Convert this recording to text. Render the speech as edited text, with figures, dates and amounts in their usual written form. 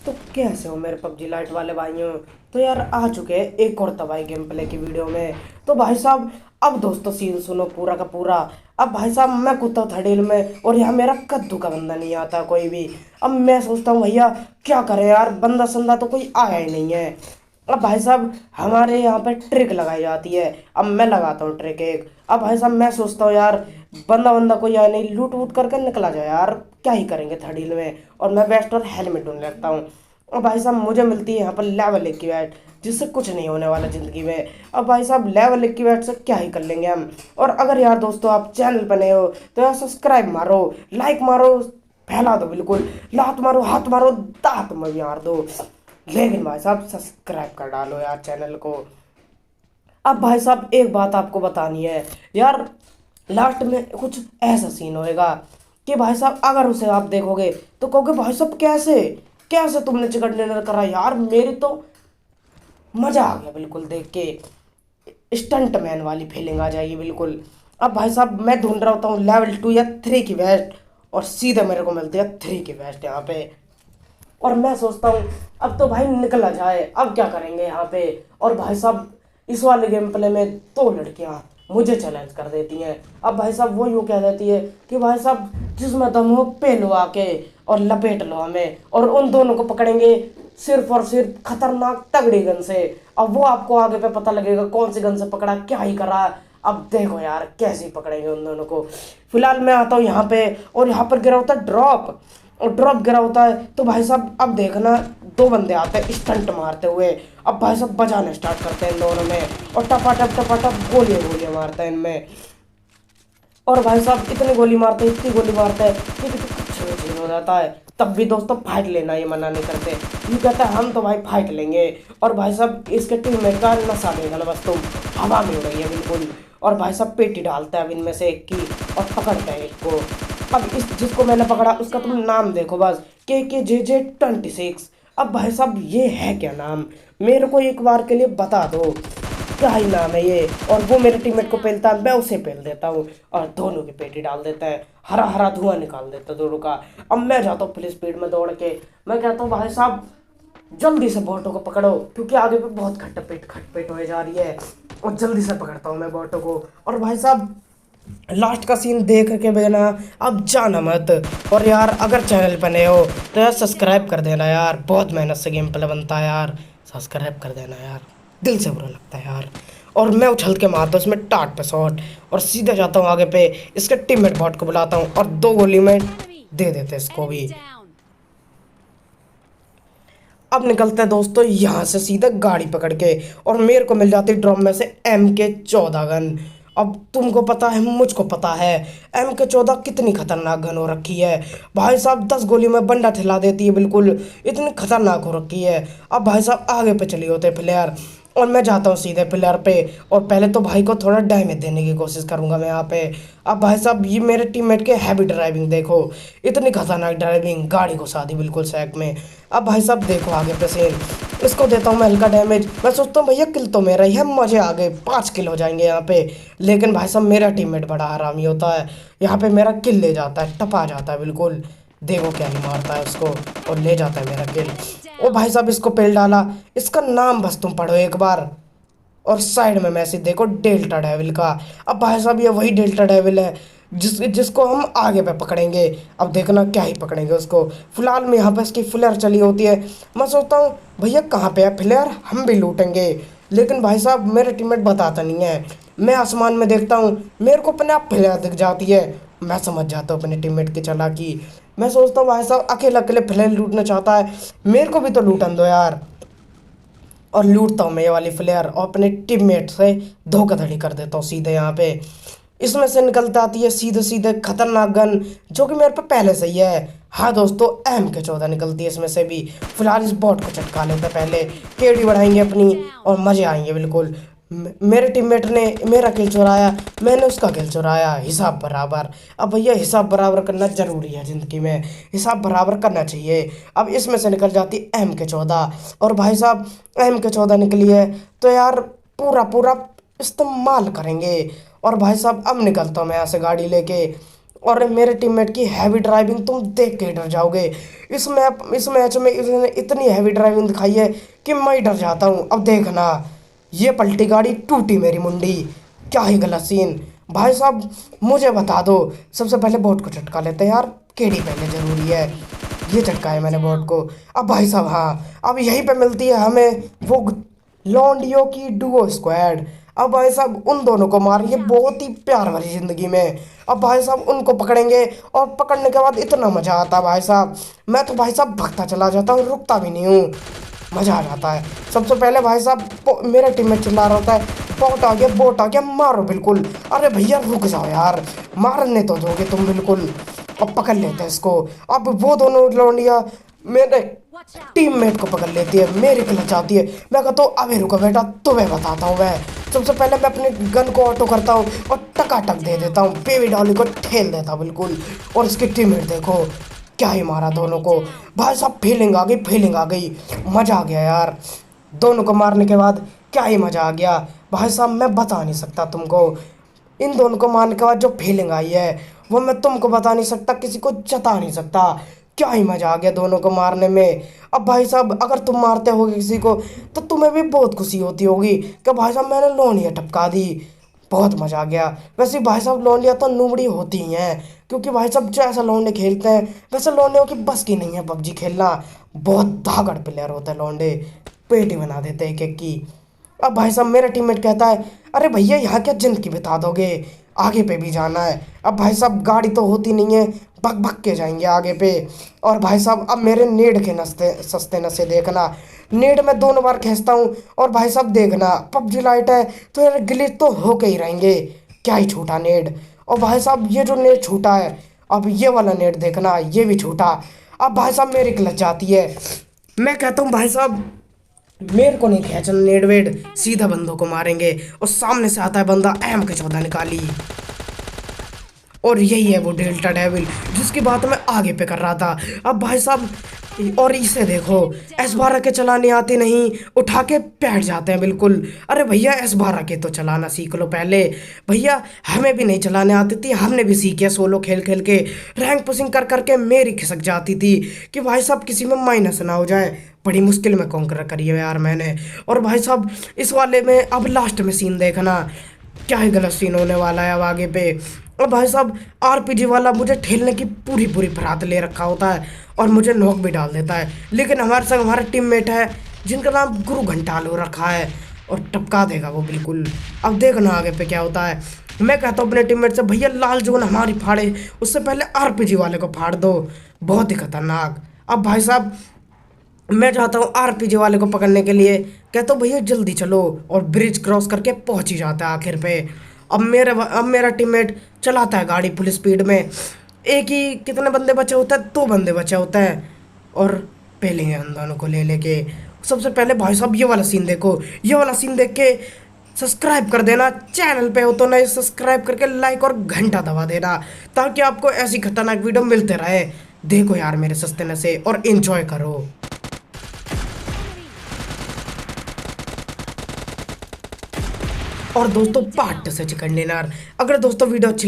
तो कैसे हो मेरे पबजी लाइट वाले भाइयों। तो यार आ चुके हैं एक और तबाही गेम प्ले की वीडियो में। तो भाई साहब अब दोस्तों सीन सुनो पूरा का पूरा। अब भाई साहब मैं कुत्ता थड़ेल में और यहाँ मेरा कद्दू का बंदा नहीं आता कोई भी। अब मैं सोचता हूँ भैया क्या करें यार, बंदा संदा तो कोई आया ही नहीं है। अब भाई साहब हमारे यहाँ पे ट्रिक लगाई जाती है। अब मैं लगाता हूँ ट्रिक एक। अब भाई साहब मैं सोचता हूँ यार बंदा बंदा कोई आया नहीं, लूट वूट करके निकला जाए यार, क्या ही करेंगे थड़ील में। और मैं वेस्ट और हेलमेट ढूंढ लेता हूँ। और भाई साहब मुझे मिलती है यहाँ पर लेवल 1 की बैट, जिससे कुछ नहीं होने वाला ज़िंदगी में। अब भाई साहब लेवल 1 की बैट से क्या ही कर लेंगे हम। और अगर यार दोस्तों आप चैनल पर नए हो तो यार सब्सक्राइब मारो, लाइक मारो, फैला दो बिल्कुल, लात मारो, हाथ मारो, दांत में भी मार दो, लेकिन भाई साहब सब्सक्राइब कर डालो यार चैनल को। अब भाई साहब एक बात आपको बतानी है यार, लास्ट में कुछ ऐसा सीन होएगा कि भाई साहब अगर उसे आप देखोगे तो कहोगे भाई साहब कैसे कैसे तुमने चिकन डिनर करा यार, मेरी तो मजा आ गया बिल्कुल देख के, स्टंट मैन वाली फीलिंग आ जाएगी बिल्कुल। अब भाई साहब मैं ढूंढ रहा होता हूँ लेवल 2 या 3 की वेस्ट, और सीधे मेरे को मिलती है 3 की वेस्ट यहाँ पे। और मैं सोचता हूँ अब तो भाई निकला जाए, अब क्या करेंगे यहाँ पे। और भाई साहब इस वाले गेम प्ले में दो लड़कियाँ मुझे चैलेंज कर देती हैं। अब भाई साहब वो यूँ कह देती है कि भाई साहब जिसमें दम हो पे लो आके और लपेट लो हमें, और उन दोनों को पकड़ेंगे सिर्फ और सिर्फ खतरनाक तगड़ी गन से। अब वो आपको आगे पे पता लगेगा कौन सी गन से पकड़ा, क्या ही करा। अब देखो यार कैसे पकड़ेंगे उन दोनों को। फिलहाल मैं आता हूँ यहाँ पे, और यहाँ पर गिरा होता है ड्रॉप, और ड्रॉप गिरा होता है तो भाई साहब अब देखना दो बंदे आते हैं स्टंट मारते हुए। अब भाई साहब बजाने स्टार्ट करते हैं इन दोनों में, और टपा टप गोलियां गोलियां मारते हैं इनमें। और भाई साहब इतनी गोली मारते हैं, इतनी गोली मारते हैं कि कुछ नहीं हो जाता है। तब भी दोस्तों फाइट लेना ये मना नहीं करते, ये कहता है हम तो भाई फाइट लेंगे। और भाई साहब इसके टीममेट का नशा देगा ना बस, तुम हवा में उड़ रही है बिल्कुल। और भाई साहब पेटी डालता है अब इनमें से एक की, और पकड़ता है एक को। अब इस जिसको मैंने पकड़ा उसका तुम नाम देखो बस, KKJJ26। अब भाई साहब ये है क्या नाम, मेरे को एक बार के लिए बता दो क्या ही नाम है ये। और वो मेरे टीममेट को पेलता है, मैं उसे पेल देता हूँ, और दोनों की पेटी डाल देता है, हरा हरा धुआं निकाल देता है दोनों का। अब मैं जाता हूँ फुल स्पीड में दौड़ के, मैं कहता हूँ भाई साहब जल्दी से बोटो को पकड़ो, क्योंकि आगे पे बहुत खटपेट होए जा रही है। और जल्दी से पकड़ता हूँ मैं बोटो को। और भाई साहब लास्ट का सीन देख के बिना अब जाना मत। और यार अगर चैनल पर नए हो तो यार सब्सक्राइब कर देना यार, बहुत मेहनत से गेम प्ले बनता है यार, सब्सक्राइब कर देना यार, दिल से बुरा लगता है यार। और मैं उछल के मारता हूँ इसमें टाट पे शॉट, और सीधे जाता हूँ आगे पे, इसके टीममेट बॉट को बुलाता हूँ और दो गोली में दे देते इसको भी। अब निकलते हैं दोस्तों यहाँ से सीधे गाड़ी पकड़ के, और मेरे को मिल जाती ड्रॉप में से MK14 गन। अब तुमको पता है, मुझको पता है MK14 कितनी खतरनाक गन हो रखी है। भाई साहब 10 गोली में बंदा ठिला देती है बिल्कुल, इतनी खतरनाक हो रखी है। अब भाई साहब आगे पे चली होते प्लेयर, और मैं जाता हूँ सीधे प्लेयर पे, और पहले तो भाई को थोड़ा डैमेज देने की कोशिश करूंगा मैं यहाँ पे। अब भाई साहब ये मेरे टीममेट के हैवी ड्राइविंग देखो, इतनी खतरनाक ड्राइविंग, गाड़ी घुसा दी बिल्कुल सैक में। अब भाई साहब देखो आगे पे सीन, इसको देता हूँ मैं हल्का डैमेज, मैं सोचता हूँ भैया किल तो मेरा ही है, मजे आ गए, 5 किल हो जाएंगे यहाँ पे। लेकिन भाई साहब मेरा टीममेट बड़ा हरामी होता है, यहाँ पे मेरा किल ले जाता है, टपा जाता है बिल्कुल, देखो क्या ही मारता है उसको, और ले जाता है मेरा किल। ओ भाई साहब इसको पेल डाला, इसका नाम बस तुम पढ़ो एक बार। और साइड में मैसेज देखो डेल्टा डेविल का। अब भाई साहब ये वही डेल्टा डेविल है जिसको हम आगे पे पकड़ेंगे। अब देखना क्या ही पकड़ेंगे उसको। फिलहाल में यहाँ पे इसकी फ्लेयर चली होती है, मैं सोचता हूँ भैया कहाँ पे है फ्लेयर, हम भी लूटेंगे। लेकिन भाई साहब मेरे टीममेट बताता नहीं है, मैं आसमान में देखता हूँ, मेरे को अपने आप फ्लेयर दिख जाती है, मैं समझ जाता हूँ अपने टीममेट की चालाकी। मैं सोचता हूँ भाई साहब अकेले अकेले फ्लेयर लूटना चाहता है, मेरे को भी तो लूटन दो यार। और लूटता हूँ मैं ये वाली फ्लेयर, और अपने टीममेट से धोखाधड़ी कर देता हूँ सीधे यहाँ पे। इसमें से निकलता आती है सीधे सीधे खतरनाक गन, जो कि मेरे पे पहले से ही है। हाँ दोस्तों MK14 निकलती है इसमें से भी। फिलहाल इस बॉट को चटका लेते हैं पहले, केडी बढ़ाएंगे अपनी, और मजे आएंगे बिल्कुल। मेरे टीममेट ने मेरा किल चुराया, मैंने उसका किल चुराया, हिसाब बराबर। अब भैया हिसाब बराबर करना जरूरी है ज़िंदगी में, हिसाब बराबर करना चाहिए। अब इसमें से निकल जाती MK14, और भाई साहब MK14 निकली है तो यार पूरा पूरा इस्तेमाल करेंगे। और भाई साहब अब निकलता हूँ मैं यहाँ से गाड़ी लेके, और मेरे टीममेट की हैवी ड्राइविंग तुम देख के डर जाओगे। इस मैच में इसने इतनी हैवी ड्राइविंग दिखाई है कि मैं ही डर जाता हूँ। अब देखना, ये पलटी गाड़ी, टूटी मेरी मुंडी। क्या ही गलत सीन। भाई साहब मुझे बता दो, सबसे पहले बोट को झटका लेते हैं यार, केडी पहले जरूरी है। ये झटका है मैंने बोट को। अब भाई साहब हाँ, अब यहीं पे मिलती है हमें वो लॉन्डियो की डुओ स्क्वाड। अब भाई साहब उन दोनों को मारेंगे बहुत ही प्यार भरी जिंदगी में। अब भाई साहब उनको पकड़ेंगे, और पकड़ने के बाद इतना मजा आता है भाई साहब, मैं तो भाई साहब भगता चला जाता हूँ, रुकता भी नहीं हूँ, मजा आ जाता है। सबसे पहले भाई साहब मेरा टीममेट चिल्ला रहा होता है, बोट आ गया, बोट आ गया, मारो बिल्कुल। अरे भैया रुक जाओ यार, मारने तो दोगे तुम बिल्कुल। अब पकड़ लेते हैं इसको। अब वो दोनों लौंडिया मेरे टीममेट को पकड़ लेती है, मेरी क्लच आती है। मैं कहता हूँ अबे रुको बेटा, तुम्हें बताता हूँ मैं। सबसे पहले मैं अपने गन को ऑटो करता हूँ और टकाटक दे देता हूँ, बेबी डॉली को ठेल देता बिल्कुल। और इसकी टीममेट देखो, क्या ही मारा दोनों को। भाई साहब फीलिंग आ गई, फीलिंग आ गई, मजा आ गया यार। दोनों को मारने के बाद क्या ही मजा आ गया भाई साहब, मैं बता नहीं सकता तुमको। इन दोनों को मारने के बाद जो फीलिंग आई है वो मैं तुमको बता नहीं सकता, किसी को जता नहीं सकता। क्या ही मजा आ गया दोनों को मारने में। अब भाई साहब अगर तुम मारते होगे किसी को तो तुम्हें भी बहुत खुशी होती होगी कि भाई साहब मैंने लोनिया टपका दी, बहुत मजा आ गया। वैसे भाई साहब लोनिया तो नूबड़ी होती ही हैं, क्योंकि भाई साहब जैसा लौंडे खेलते हैं वैसे लौंडियों की बस की नहीं है पबजी खेलना। बहुत धागड़ प्लेयर होते हैं लौंडे, पेटी बना देते हैं एक एक की। अब भाई साहब मेरा टीममेट कहता है, अरे भैया यहाँ क्या जिंदगी बिता दोगे, आगे पे भी जाना है। अब भाई साहब गाड़ी तो होती नहीं है, भग भग के जाएंगे आगे पे। और भाई साहब अब मेरे नेड के नस्ते सस्ते नशे देखना, नेड में दोनों बार खींचता हूँ। और भाई साहब देखना, पबजी लाइट है तो यार ग्लिच तो होके ही रहेंगे। क्या ही छूटा नेड। और भाई साहब ये जो नेट छूटा है, अब ये वाला नेट देखना, ये भी छूटा। अब भाई साहब मेरी क्लच जाती है, मैं कहता हूँ भाई साहब मेरे को नहीं खींचना नेट वेट, सीधा बंदों को मारेंगे। और सामने से आता है बंदा, एम के 14 निकाली। और यही है वो डेल्टा डेविल जिसकी बात मैं आगे पे कर रहा था। अब भाई साहब और इसे देखो, S12 के चलाने आते नहीं, उठा के बैठ जाते हैं बिल्कुल। अरे भैया S12 के तो चलाना सीख लो पहले। भैया हमें भी नहीं चलाने आती थी, हमने भी सीखे सोलो खेल खेल के, रैंक पुशिंग कर करके मेरी खिसक जाती थी कि भाई साहब किसी में माइनस ना हो जाए। बड़ी मुश्किल में कॉन्कर करी है यार मैंने। और भाई साहब इस वाले में अब लास्ट में सीन देखना, क्या ही गलत सीन होने वाला है अब आगे पे। और भाई साहब RPG वाला मुझे ठेलने की पूरी पूरी फरात ले रखा होता है और मुझे नॉक भी डाल देता है, लेकिन हमारे संग हमारा टीममेट है जिनका नाम गुरु घंटाल हो रखा है, और टपका देगा वो बिल्कुल। अब देखना आगे पे क्या होता है। मैं कहता हूँ अपने टीममेट से, भैया लाल जोन हमारी फाड़े उससे पहले RPG वाले को फाड़ दो, बहुत ही खतरनाक। अब भाई साहब मैं चाहता हूँ RPG वाले को पकड़ने के लिए, कहता हूँ भैया जल्दी चलो, और ब्रिज क्रॉस करके पहुंच ही जाता है आखिर पे। अब मेरा टीममेट चलाता है गाड़ी फुल स्पीड में। एक ही कितने बंदे बचे होते हैं, 2 बंदे बचे होते हैं, और पहले हम दोनों को ले लेके। सबसे पहले भाई साहब ये वाला सीन देखो, ये वाला सीन देख के सब्सक्राइब कर देना, चैनल पे हो तो नहीं सब्सक्राइब करके लाइक और घंटा दबा देना, ताकि आपको ऐसी खतरनाक वीडियो मिलते रहे। देखो यार मेरे सस्ते नशे और एंजॉय करो। और दोस्तों पार्ट से चिकन डिनर, अगर दोस्तों वीडियो अच्छी लगी